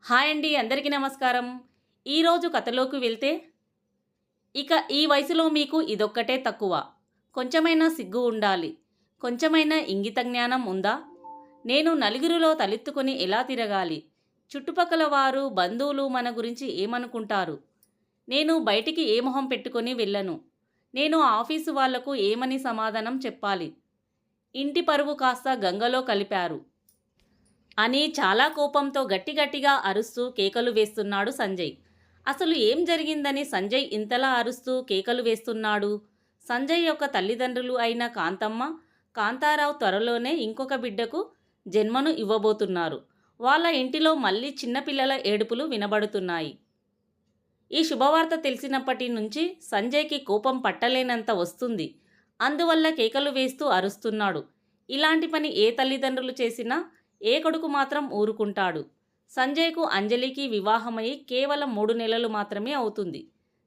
Hi అండి, అందరికీ నమస్కారం. ఈరోజు కథలోకి వెళ్తే, ఇక ఈ వయసులో మీకు ఇదొక్కటే తక్కువ. కొంచెమైనా సిగ్గు ఉండాలి. కొంచెమైనా ఇంగిత జ్ఞానం ఉందా? నేను నలుగురిలో తలెత్తుకొని ఎలా తిరగాలి? చుట్టుపక్కల వారు, బంధువులు మన గురించి ఏమనుకుంటారు? నేను బయటికి ఏ మొహం పెట్టుకొని వెళ్ళను? నేను ఆఫీసు వాళ్లకు ఏమని సమాధానం చెప్పాలి? ఇంటి పరువు కాస్త గంగలో కలిపారు అని చాలా కోపంతో గట్టిగట్టిగా అరుస్తూ కేకలు వేస్తున్నాడు సంజయ్. అసలు ఏం జరిగిందని సంజయ్ ఇంతలా అరుస్తూ కేకలు వేస్తున్నాడు? సంజయ్ యొక్క తల్లిదండ్రులు అయిన కాంతమ్మ, కాంతారావు త్వరలోనే ఇంకొక బిడ్డకు జన్మను ఇవ్వబోతున్నారు. వాళ్ళ ఇంటిలో మళ్ళీ చిన్నపిల్లల ఏడుపులు వినబడుతున్నాయి. ఈ శుభవార్త తెలిసినప్పటి నుంచి సంజయ్కి కోపం పట్టలేనంత వస్తుంది. అందువల్ల కేకలు వేస్తూ అరుస్తున్నాడు. ఇలాంటి పని ఏ తల్లిదండ్రులు చేసినా ఏ కొడుకు మాత్రం ఊరుకుంటాడు? సంజయ్కు అంజలికి వివాహమై కేవలం 3 నెలలు మాత్రమే అవుతుంది.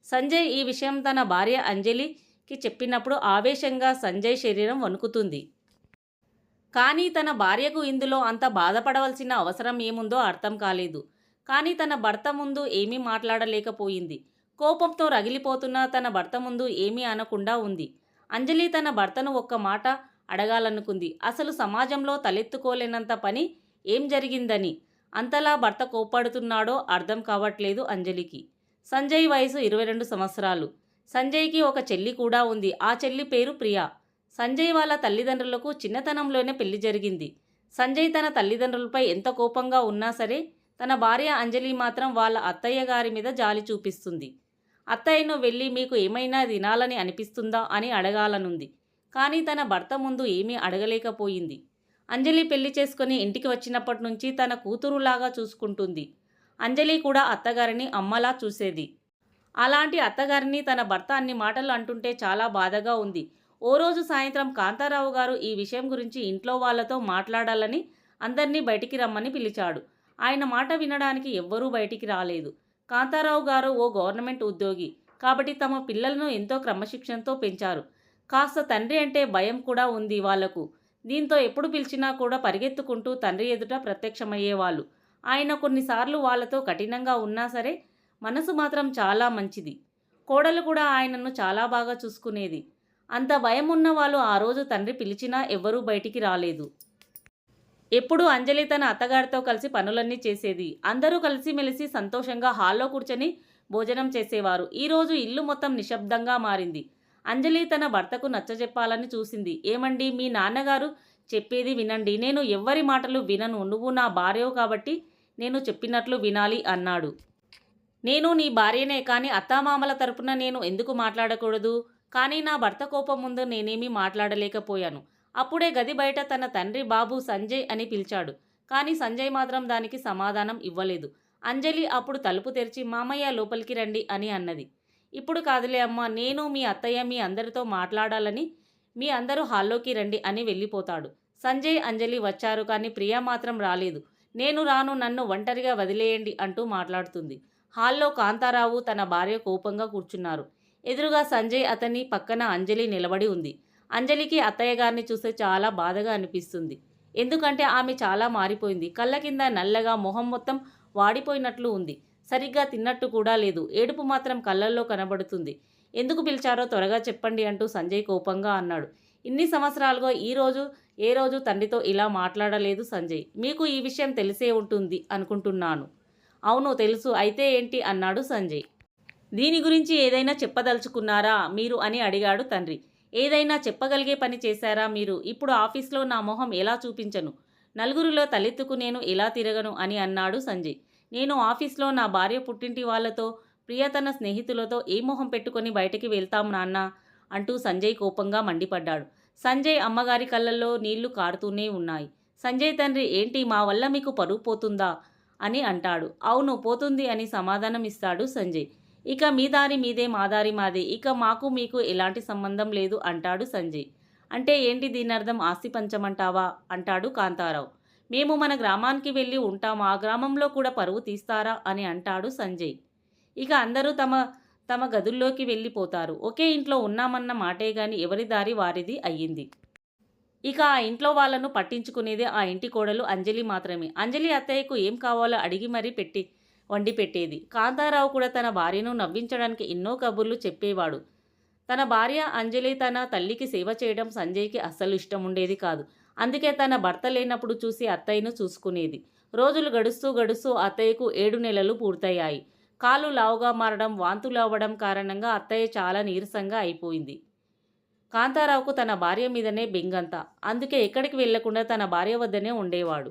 సంజయ్ ఈ విషయం తన భార్య అంజలికి చెప్పినప్పుడు ఆవేశంగా సంజయ్ శరీరం వణుకుతుంది. కానీ తన భార్యకు ఇందులో అంత బాధపడవలసిన అవసరం ఏముందో అర్థం కాలేదు. కానీ తన భర్త ముందు ఏమీ మాట్లాడలేకపోయింది. కోపంతో రగిలిపోతున్న తన భర్త ముందు ఏమీ అనకుండా ఉంది. అంజలి తన భర్తను ఒక్క మాట అడగాలనుకుంది. అసలు సమాజంలో తలెత్తుకోలేనంత పని ఏం జరిగిందని అంతలా భర్త కోప్పడుతున్నాడో అర్థం కావట్లేదు అంజలికి. సంజయ్ వయసు 22 సంవత్సరాలు. సంజయ్కి ఒక చెల్లి కూడా ఉంది. ఆ చెల్లి పేరు ప్రియా. సంజయ్ వాళ్ళ తల్లిదండ్రులకు చిన్నతనంలోనే పెళ్లి జరిగింది. సంజయ్ తన తల్లిదండ్రులపై ఎంత కోపంగా ఉన్నా సరే, తన భార్య అంజలి మాత్రం వాళ్ళ అత్తయ్య గారి మీద జాలి చూపిస్తుంది. అత్తయ్యను వెళ్ళి మీకు ఏమైనా తినాలని అనిపిస్తుందా అని అడగాలనుంది. కానీ తన భర్త ముందు ఏమీ అడగలేకపోయింది. అంజలి పెళ్లి చేసుకుని ఇంటికి వచ్చినప్పటి నుంచి తన కూతురులాగా చూసుకుంటుంది. అంజలి కూడా అత్తగారిని అమ్మలా చూసేది. అలాంటి అత్తగారిని తన భర్త అన్ని మాటలు అంటుంటే చాలా బాధగా ఉంది. ఓ రోజు సాయంత్రం కాంతారావు గారు ఈ విషయం గురించి ఇంట్లో వాళ్లతో మాట్లాడాలని అందరినీ బయటికి రమ్మని పిలిచాడు. ఆయన మాట వినడానికి ఎవ్వరూ బయటికి రాలేదు. కాంతారావు గారు ఓ గవర్నమెంట్ ఉద్యోగి కాబట్టి తమ పిల్లలను ఎంతో క్రమశిక్షణతో పెంచారు. కాస్త తండ్రి అంటే భయం కూడా ఉంది వాళ్లకు. దీంతో ఎప్పుడు పిలిచినా కూడా పరిగెత్తుకుంటూ తండ్రి ఎదుట ప్రత్యక్షమయ్యేవాళ్ళు. ఆయన కొన్నిసార్లు వాళ్లతో కఠినంగా ఉన్నా సరే మనసు మాత్రం చాలా మంచిది. కోడలు కూడా ఆయనను చాలా బాగా చూసుకునేది. అంత భయం ఉన్న వాళ్ళు ఆ రోజు తండ్రి పిలిచినా ఎవ్వరూ బయటికి రాలేదు. ఎప్పుడూ అంజలి తన అత్తగారితో కలిసి పనులన్నీ చేసేది. అందరూ కలిసిమెలిసి సంతోషంగా హాల్లో కూర్చొని భోజనం చేసేవారు. ఈరోజు ఇల్లు మొత్తం నిశ్శబ్దంగా మారింది. అంజలి తన భర్తకు నచ్చజెప్పాలని చూసింది. ఏమండి, మీ నాన్నగారు చెప్పేది వినండి. నేను ఎవ్వరి మాటలు వినను. నువ్వు నా భార్యవు కాబట్టి నేను చెప్పినట్లు వినాలి అన్నాడు. నేను నీ భార్యనే, కానీ అత్తామామల తరపున నేను ఎందుకు మాట్లాడకూడదు? కానీ నా భర్త కోపం ముందు నేనేమీ మాట్లాడలేకపోయాను. అప్పుడే గది బయట తన తండ్రి బాబు సంజయ్ అని పిలిచాడు. కానీ సంజయ్ మాత్రం దానికి సమాధానం ఇవ్వలేదు. అంజలి అప్పుడు తలుపు తెరిచి మామయ్య లోపలికి రండి అని అన్నది. ఇప్పుడు కాదులే అమ్మా, నేను మీ అత్తయ్య మీ అందరితో మాట్లాడాలని, మీ అందరూ హాల్లోకి రండి అని వెళ్ళిపోతాడు. సంజయ్ అంజలి వచ్చారు, కానీ ప్రియా మాత్రం రాలేదు. నేను రాను, నన్ను ఒంటరిగా వదిలేయండి అంటూ మాట్లాడుతుంది. హాల్లో కాంతారావు తన భార్య కోపంగా కూర్చున్నారు. ఎదురుగా సంజయ్, అతని పక్కన అంజలి నిలబడి ఉంది. అంజలికి అత్తయ్య గారిని చూస్తే చాలా బాధగా అనిపిస్తుంది. ఎందుకంటే ఆమె చాలా మారిపోయింది. కళ్ళ కింద నల్లగా, మొహం మొత్తం వాడిపోయినట్లు ఉంది. సరిగ్గా తిన్నట్టు కూడా లేదు. ఏడుపు మాత్రం కళ్ళల్లో కనబడుతుంది. ఎందుకు పిలిచారో త్వరగా చెప్పండి అంటూ సంజయ్ కోపంగా అన్నాడు. ఇన్ని సంవత్సరాలుగా ఏ రోజు తండ్రితో ఇలా మాట్లాడలేదు సంజయ్. మీకు ఈ విషయం తెలిసే ఉంటుంది అనుకుంటున్నాను. అవును తెలుసు, అయితే ఏంటి అన్నాడు సంజయ్. దీని గురించి ఏదైనా చెప్పదలుచుకున్నారా మీరు అని అడిగాడు తండ్రి. ఏదైనా చెప్పగలిగే పని చేశారా మీరు? ఇప్పుడు ఆఫీస్లో నా మొహం ఎలా చూపించను? నలుగురిలో తలెత్తుకు నేను ఎలా తిరగను అని అన్నాడు సంజయ్. నేను ఆఫీస్లో నా భార్య పుట్టింటి వాళ్లతో, ప్రియతన స్నేహితులతో ఏ మొహం పెట్టుకొని బయటికి వెళ్తాం నాన్న అంటూ సంజయ్ కోపంగా మండిపడ్డాడు. సంజయ్ అమ్మగారి కళ్ళల్లో నీళ్లు కారుతూనే ఉన్నాయి. సంజయ్ తండ్రి, ఏంటి మా వల్ల మీకు పరువు పోతుందా అని అంటాడు. అవును పోతుంది అని సమాధానం ఇస్తాడు సంజయ్. ఇక మీ దారి మీదే, మా దారి మాదే, ఇక మాకు మీకు ఎలాంటి సంబంధం లేదు అంటాడు సంజయ్. అంటే ఏంటి దీని అర్థం? ఆస్తి పంచమంటావా అంటాడు కాంతారావు. మేము మన గ్రామానికి వెళ్ళి ఉంటాము, ఆ గ్రామంలో కూడా పరువు తీస్తారా అని అంటాడు సంజయ్. ఇక అందరూ తమ తమ గదుల్లోకి వెళ్ళిపోతారు. ఒకే ఇంట్లో ఉన్నామన్న మాటే గాని ఎవరి దారి వారిది అయ్యింది. ఇక ఆ ఇంట్లో వాళ్ళను పట్టించుకునేది ఆ ఇంటి కోడలు అంజలి మాత్రమే. అంజలి అత్తయ్యకు ఏం కావాలో అడిగి మరీ వండి పెట్టేది. కాంతారావు కూడా తన భార్యను నవ్వించడానికి ఎన్నో కబుర్లు చెప్పేవాడు. తన భార్య అంజలి తన తల్లికి సేవ చేయడం సంజయ్కి అస్సలు ఇష్టం ఉండేది కాదు. అందుకే తన భర్త లేనప్పుడు చూసి అత్తయ్యను చూసుకునేది. రోజులు గడుస్తూ గడుస్తూ అత్తయ్యకు 7 నెలలు పూర్తయ్యాయి. కాళ్ళు లావుగా మారడం, వాంతులు అవ్వడం కారణంగా అత్తయ్య చాలా నీరసంగా అయిపోయింది. కాంతారావుకు తన భార్య మీదనే బెంగంతా. అందుకే ఎక్కడికి వెళ్లకుండా తన భార్య వద్దనే ఉండేవాడు.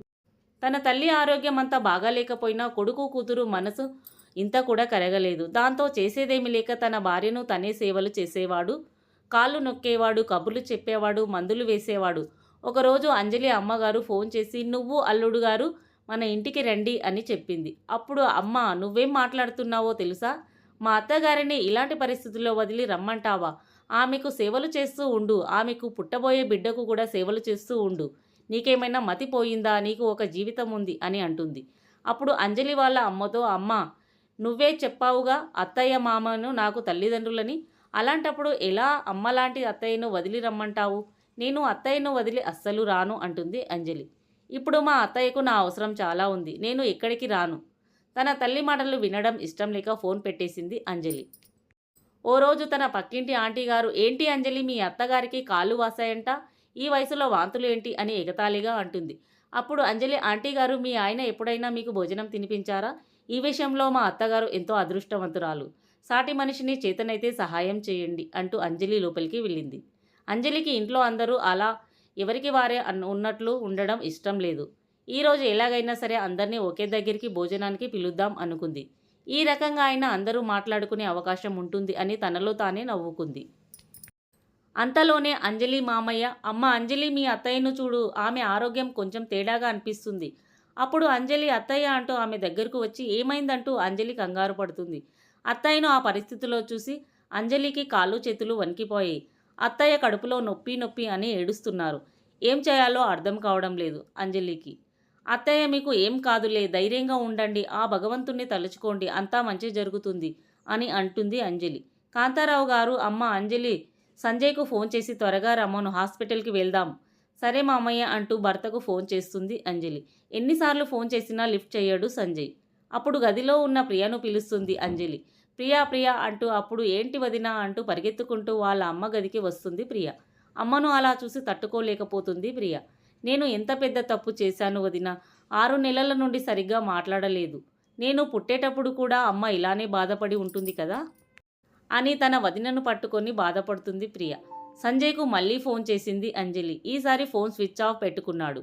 తన తల్లి ఆరోగ్యం అంతా బాగాలేకపోయినా కొడుకు కూతురు మనసు ఇంత కూడా కరగలేదు. దాంతో చేసేదేమీ లేక తన భార్యను తనే సేవలు చేసేవాడు. కాళ్ళు నొక్కేవాడు, కబుర్లు చెప్పేవాడు, మందులు వేసేవాడు. ఒకరోజు అంజలి అమ్మగారు ఫోన్ చేసి "నువ్వు అల్లుడు గారు మన ఇంటికి రండి" అని చెప్పింది. అప్పుడు "అమ్మ, నువ్వేం మాట్లాడుతున్నావో తెలుసా? మా అత్తగారిని ఇలాంటి పరిస్థితుల్లో వదిలి రమ్మంటావా? ఆమెకు సేవలు చేస్తూ ఉండు. ఆమెకు పుట్టబోయే బిడ్డకు కూడా సేవలు చేస్తూ ఉండు. నీకేమైనా మతిపోయిందా? నీకు ఒక జీవితం ఉంది" అని అంటుంది. అప్పుడు అంజలి వాళ్ళ అమ్మతో "అమ్మ, నువ్వే చెప్పావుగా అత్తయ్య మామను నాకు తల్లిదండ్రులని. అలాంటప్పుడు ఎలా అమ్మలాంటి అత్తయ్యను వదిలి రమ్మంటావు? నేను అత్తయ్యను వదిలి అస్సలు రాను" అంటుంది అంజలి. ఇప్పుడు మా అత్తయ్యకు నా అవసరం చాలా ఉంది. నేను ఎక్కడికి రాను. తన తల్లి మాటలు వినడం ఇష్టం లేక ఫోన్ పెట్టేసింది అంజలి. ఓ రోజు తన పక్కింటి ఆంటీ గారు "ఏంటి అంజలి, మీ అత్తగారికి కాళ్ళు వాసాయంట? ఈ వయసులో వాంతులు ఏంటి?" అని ఎగతాళిగా అంటుంది. అప్పుడు అంజలి "ఆంటీ గారు, మీ ఆయన ఎప్పుడైనా మీకు భోజనం తినిపించారా? ఈ విషయంలో మా అత్తగారు ఎంతో అదృష్టవంతురాలు. సాటి మనిషిని చేతనైతే సహాయం చేయండి" అంటూ అంజలి లోపలికి వెళ్ళింది. అంజలికి ఇంట్లో అందరూ అలా ఎవరికి వారే ఉన్నట్లు ఉండడం ఇష్టం లేదు. ఈరోజు ఎలాగైనా సరే అందరినీ ఒకే దగ్గరికి భోజనానికి పిలుద్దాం అనుకుంది. ఈ రకంగా అయినా అందరూ మాట్లాడుకునే అవకాశం ఉంటుంది అని తనలో తానే నవ్వుకుంది. అంతలోనే అంజలి మామయ్య "అమ్మ అంజలి, మీ అత్తయ్యను చూడు. ఆమె ఆరోగ్యం కొంచెం తేడాగా అనిపిస్తుంది." అప్పుడు అంజలి "అత్తయ్య" అంటూ ఆమె దగ్గరకు వచ్చి ఏమైందంటూ అంజలి కంగారు పడుతుంది. అత్తయ్యను ఆ పరిస్థితిలో చూసి అంజలికి కాళ్ళు చేతులు వణికిపోయాయి. అత్తయ్య కడుపులో నొప్పి నొప్పి అని ఏడుస్తున్నారు. ఏం చేయాలో అర్థం కావడం లేదు అంజలికి. "అత్తయ్య, మీకు ఏం కాదులే, ధైర్యంగా ఉండండి. ఆ భగవంతుణ్ణి తలుచుకోండి, అంతా మంచి జరుగుతుంది" అని అంటుంది అంజలి. కాంతారావు గారు "అమ్మ అంజలి, సంజయ్కు ఫోన్ చేసి త్వరగా రమ్మను, హాస్పిటల్కి వెళ్దాం." "సరే మామయ్య" అంటూ భర్తకు ఫోన్ చేస్తుంది అంజలి. ఎన్నిసార్లు ఫోన్ చేసినా లిఫ్ట్ చేయడు సంజయ్. అప్పుడు గదిలో ఉన్న ప్రియను పిలుస్తుంది అంజలి. "ప్రియా ప్రియా" అంటూ. అప్పుడు "ఏంటి వదినా" అంటూ పరిగెత్తుకుంటూ వాళ్ళ అమ్మ గదికి వస్తుంది ప్రియ. అమ్మను అలా చూసి తట్టుకోలేకపోతుంది ప్రియ. "నేను ఎంత పెద్ద తప్పు చేశాను వదినా? 6 నెలల నుండి సరిగ్గా మాట్లాడలేదు. నేను పుట్టేటప్పుడు కూడా అమ్మ ఇలానే బాధపడి ఉంటుంది కదా" అని తన వదినను పట్టుకొని బాధపడుతుంది ప్రియ. సంజయ్కు మళ్ళీ ఫోన్ చేసింది అంజలి. ఈసారి ఫోన్ స్విచ్ ఆఫ్ పెట్టుకున్నాడు.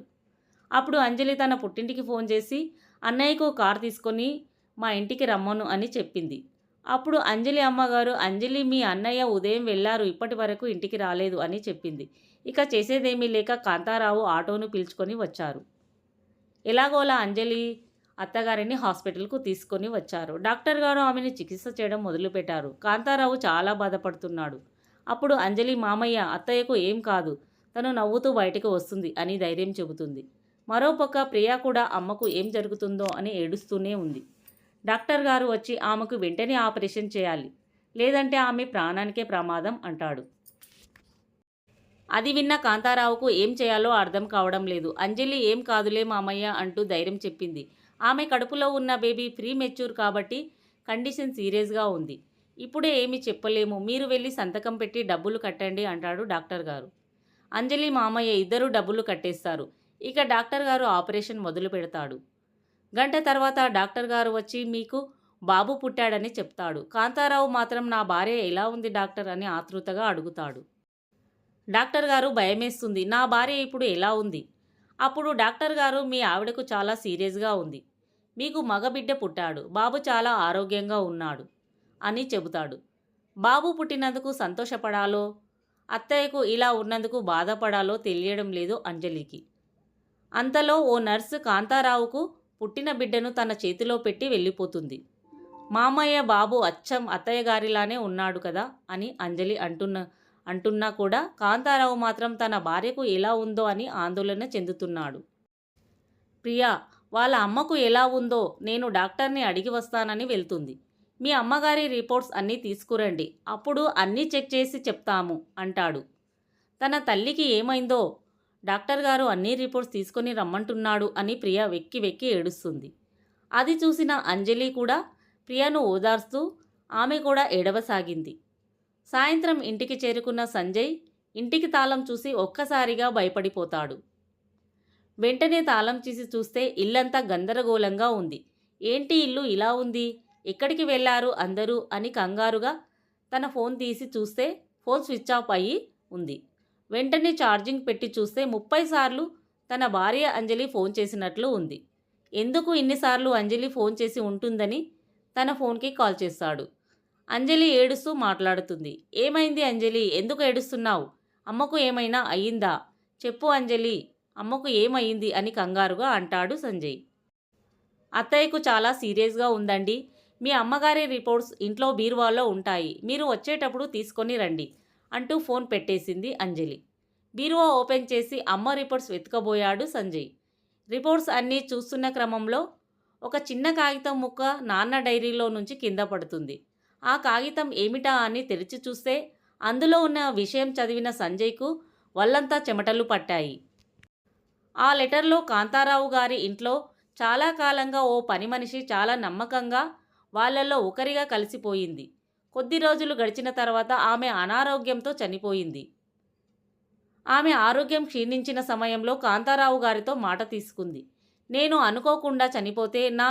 అప్పుడు అంజలి తన పుట్టింటికి ఫోన్ చేసి "అన్నయ్యకు కార్ తీసుకొని మా ఇంటికి రమ్మను" అని చెప్పింది. అప్పుడు అంజలి అమ్మగారు "అంజలి, మీ అన్నయ్య ఉదయం వెళ్లారు, ఇప్పటి వరకు ఇంటికి రాలేదు" అని చెప్పింది. ఇక చేసేదేమీ లేక కాంతారావు ఆటోను పిలుచుకొని వచ్చారు. ఎలాగోలా అంజలి అత్తగారిని హాస్పిటల్కు తీసుకొని వచ్చారు. డాక్టర్ గారు ఆమెను చికిత్స చేయడం మొదలుపెట్టారు. కాంతారావు చాలా బాధపడుతున్నాడు. అప్పుడు అంజలి "మామయ్య, అత్తయ్యకు ఏం కాదు. తను నవ్వుతూ బయటకు వస్తుంది" అని ధైర్యం చెబుతుంది. మరోపక్క ప్రియ కూడా అమ్మకు ఏం జరుగుతుందో అని ఏడుస్తూనే ఉంది. డాక్టర్ గారు వచ్చి ఆమెకు వెంటనే ఆపరేషన్ చేయాలి, లేదంటే ఆమె ప్రాణానికే ప్రమాదం అంటాడు. అది విన్న కాంతారావుకు ఏం చేయాలో అర్థం కావడం లేదు. అంజలి "ఏం కాదులే మామయ్య" అంటూ ధైర్యం చెప్పింది. ఆమె కడుపులో ఉన్న బేబీ ప్రీ మెచ్యూర్ కాబట్టి కండిషన్ సీరియస్గా ఉంది. ఇప్పుడే ఏమీ చెప్పలేము, మీరు వెళ్ళి సంతకం పెట్టి డబ్బులు కట్టండి అంటాడు డాక్టర్ గారు. అంజలి మామయ్య ఇద్దరూ డబ్బులు కట్టేస్తారు. ఇక డాక్టర్ గారు ఆపరేషన్ మొదలు పెడతాడు. గంట తర్వాత డాక్టర్ గారు వచ్చి "మీకు బాబు పుట్టాడని" చెప్తాడు. కాంతారావు మాత్రం "నా భార్య ఎలా ఉంది డాక్టర్" అని ఆతృతగా అడుగుతాడు. డాక్టర్ గారు భయమేస్తుంది. "నా భార్య ఇప్పుడు ఎలా ఉంది?" అప్పుడు డాక్టర్ గారు "మీ ఆవిడకు చాలా సీరియస్గా ఉంది. మీకు మగబిడ్డ పుట్టాడు. బాబు చాలా ఆరోగ్యంగా ఉన్నాడు" అని చెబుతాడు. బాబు పుట్టినందుకు సంతోషపడాలో, అత్తయ్యకు ఇలా ఉన్నందుకు బాధపడాలో తెలియడం లేదు అంజలికి. అంతలో ఓ నర్సు కాంతారావుకు పుట్టిన బిడ్డను తన చేతిలో పెట్టి వెళ్ళిపోతుంది. "మామయ్య, బాబు అచ్చం అత్తయ్య గారిలానే ఉన్నాడు కదా" అని అంజలి అంటున్నా కూడా కాంతారావు మాత్రం తన భార్యకు ఎలా ఉందో అని ఆందోళన చెందుతున్నాడు. ప్రియా వాళ్ళ అమ్మకు ఎలా ఉందో నేను డాక్టర్ని అడిగి వస్తానని వెళ్తుంది. "మీ అమ్మగారి రిపోర్ట్స్ అన్నీ తీసుకురండి, అప్పుడు అన్నీ చెక్ చేసి చెప్తాము" అంటాడు. తన తల్లికి ఏమైందో డాక్టర్ గారు అన్ని రిపోర్ట్స్ తీసుకొని రమ్మంటున్నాడు అని ప్రియ వెక్కి వెక్కి ఏడుస్తుంది. అది చూసిన అంజలి కూడా ప్రియను ఓదార్స్తూ ఆమె కూడా ఏడవసాగింది. సాయంత్రం ఇంటికి చేరుకున్న సంజయ్ ఇంటికి తాళం చూసి ఒక్కసారిగా భయపడిపోతాడు. వెంటనే తాళం తీసి చూస్తే ఇల్లంతా గందరగోళంగా ఉంది. ఏంటి ఇల్లు ఇలా ఉంది, ఎక్కడికి వెళ్ళారు అందరూ అని కంగారుగా తన ఫోన్ తీసి చూస్తే ఫోన్ స్విచ్ ఆఫ్ అయ్యి ఉంది. వెంటనే ఛార్జింగ్ పెట్టి చూస్తే 30 సార్లు తన భార్య అంజలి ఫోన్ చేసినట్లు ఉంది. ఎందుకు ఇన్నిసార్లు అంజలి ఫోన్ చేసి ఉంటుందని తన ఫోన్కి కాల్ చేస్తాడు. అంజలి ఏడుస్తూ మాట్లాడుతుంది. ఏమైంది అంజలి, ఎందుకు ఏడుస్తున్నావు? అమ్మకు ఏమైనా అయ్యిందా? చెప్పు అంజలి, అమ్మకు ఏమయ్యింది అని కంగారుగా అంటాడు సంజయ్. అత్తయ్యకు చాలా సీరియస్గా ఉందండి. మీ అమ్మగారి రిపోర్ట్స్ ఇంట్లో బీరువాలో ఉంటాయి, మీరు వచ్చేటప్పుడు తీసుకొని రండి అంటూ ఫోన్ పెట్టేసింది అంజలి. బీరువా ఓపెన్ చేసి అమ్మ రిపోర్ట్స్ వెతకబోయాడు సంజయ్. రిపోర్ట్స్ అన్నీ చూస్తున్న క్రమంలో ఒక చిన్న కాగితం ముక్క నాన్న డైరీలో నుంచి కింద పడుతుంది. ఆ కాగితం ఏమిటా అని తెరిచి చూస్తే అందులో ఉన్న విషయం చదివిన సంజయ్కు వల్లంతా చెమటలు పట్టాయి. ఆ లెటర్లో కాంతారావు గారి ఇంట్లో చాలా కాలంగా ఓ పని మనిషి చాలా నమ్మకంగా వాళ్ళల్లో ఒకరిగా కలిసిపోయింది. కొద్ది రోజులు గడిచిన తర్వాత ఆమె అనారోగ్యంతో చనిపోయింది. ఆమె ఆరోగ్యం క్షీణించిన సమయంలో కాంతారావు గారితో మాట తీసుకుంది. నేను అనుకోకుండా చనిపోతే నా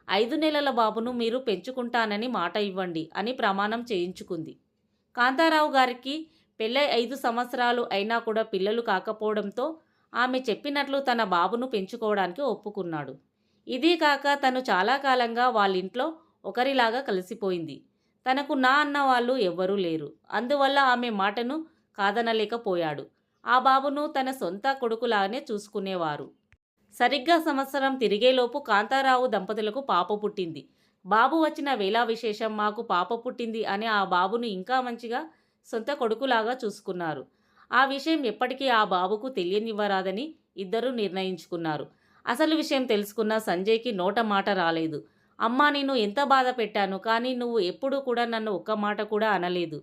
5 నెలల బాబును మీరు పెంచుకుంటానని మాట ఇవ్వండి అని ప్రమాణం చేయించుకుంది. కాంతారావు గారికి పెళ్ళై 5 సంవత్సరాలు అయినా కూడా పిల్లలు కాకపోవడంతో ఆమె చెప్పినట్లు తన బాబును పెంచుకోవడానికి ఒప్పుకున్నాడు. ఇదీ కాక తను చాలా కాలంగా వాళ్ళింట్లో ఒకరిలాగా కలిసిపోయింది. తనకు నా అన్న వాళ్ళు ఎవ్వరూ లేరు. అందువల్ల ఆమె మాటను కాదనలేకపోయాడు. ఆ బాబును తన సొంత కొడుకులాగానే చూసుకునేవారు. సరిగ్గా సంవత్సరం తిరిగేలోపు కాంతారావు దంపతులకు పాప పుట్టింది. బాబు వచ్చిన వేళ విశేషం, మాకు పాప పుట్టింది అని ఆ బాబును ఇంకా మంచిగా సొంత కొడుకులాగా చూసుకున్నారు. ఆ విషయం ఎప్పటికీ ఆ బాబుకు తెలియనివ్వరాదని ఇద్దరూ నిర్ణయించుకున్నారు. అసలు విషయం తెలుసుకున్న సంజయ్కి నోట మాట రాలేదు. అమ్మా, నేను ఎంత బాధ పెట్టాను, కానీ నువ్వు ఎప్పుడూ కూడా నన్ను ఒక్క మాట కూడా అనలేదు.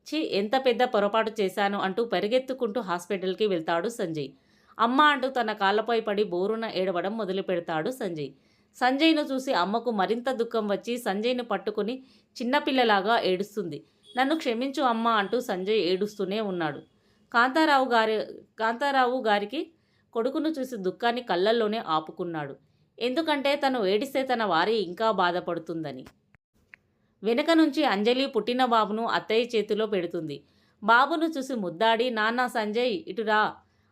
ఛీ, ఎంత పెద్ద పొరపాటు చేశాను అంటూ పరిగెత్తుకుంటూ హాస్పిటల్కి వెళ్తాడు సంజయ్. అమ్మ అంటూ తన కాళ్ళపై పడి బోరున ఏడవడం మొదలు పెడతాడు సంజయ్. సంజయ్ను చూసి అమ్మకు మరింత దుఃఖం వచ్చి సంజయ్ను పట్టుకుని చిన్నపిల్లలాగా ఏడుస్తుంది. నన్ను క్షమించు అమ్మ అంటూ సంజయ్ ఏడుస్తూనే ఉన్నాడు. కాంతారావు గారికి కొడుకును చూసి దుఃఖాన్ని కళ్ళల్లోనే ఆపుకున్నాడు. ఎందుకంటే తను ఏడిస్తే తన వారి ఇంకా బాధపడుతుందని. వెనక నుంచి అంజలి పుట్టిన బాబును అత్తయ్య చేతిలో పెడుతుంది. బాబును చూసి ముద్దాడి, నాన్న సంజయ్ ఇటురా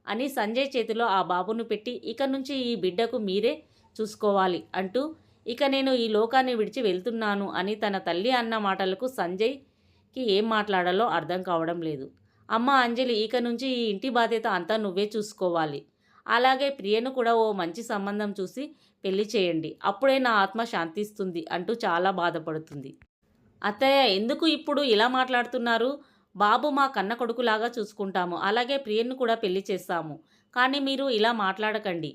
అని సంజయ్ చేతిలో ఆ బాబును పెట్టి, ఇక నుంచి ఈ బిడ్డకు మీరే చూసుకోవాలి అంటూ, ఇక నేను ఈ లోకాన్ని విడిచి వెళ్తున్నాను అని తన తల్లి అన్న మాటలకు సంజయ్కి ఏం మాట్లాడాలో అర్థం కావడం లేదు. అమ్మ అంజలి, ఇక నుంచి ఈ ఇంటి బాధ్యత అంతా నువ్వే చూసుకోవాలి. అలాగే ప్రియను కూడా ఓ మంచి సంబంధం చూసి పెళ్లి చేయండి, అప్పుడే నా ఆత్మ శాంతిస్తుంది అంటూ చాలా బాధపడుతుంది. అత్తయ్య, ఎందుకు ఇప్పుడు ఇలా మాట్లాడుతున్నారు? బాబు మా కన్న కొడుకులాగా చూసుకుంటాము, అలాగే ప్రియను కూడా పెళ్లి చేస్తాము, కానీ మీరు ఇలా మాట్లాడకండి,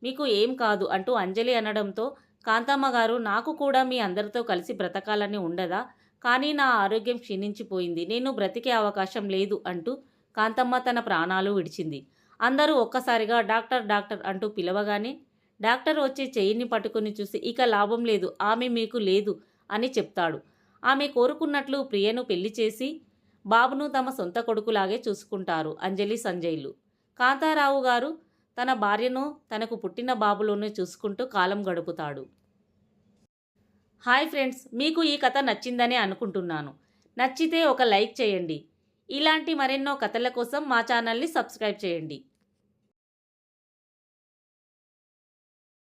మీకు ఏం కాదు అంటూ అంజలి అనడంతో కాంతమ్మ గారు, నాకు కూడా మీ అందరితో కలిసి బ్రతకాలని ఉండదా? కానీ నా ఆరోగ్యం క్షీణించిపోయింది, నేను బ్రతికే అవకాశం లేదు అంటూ కాంతమ్మ తన ప్రాణాలు విడిచింది. అందరూ ఒక్కసారిగా డాక్టర్ డాక్టర్ అంటూ పిలవగానే డాక్టర్ వచ్చి చెయ్యిని పట్టుకుని చూసి, ఇక లాభం లేదు, ఆమె మీకు లేదు అని చెప్తాడు. ఆమె కోరుకున్నట్లు ప్రియను పెళ్లి చేసి బాబును తమ సొంత కొడుకులాగే చూసుకుంటారు అంజలి సంజయ్లు. కాంతారావు గారు తన భార్యను తనకు పుట్టిన బాబులోనే చూసుకుంటూ కాలం గడుపుతాడు. హాయ్ ఫ్రెండ్స్, మీకు ఈ కథ నచ్చిందని అనుకుంటున్నాను. నచ్చితే ఒక లైక్ చేయండి. ఇలాంటి మరెన్నో కథల కోసం మా ఛానల్ని సబ్స్క్రైబ్ చేయండి.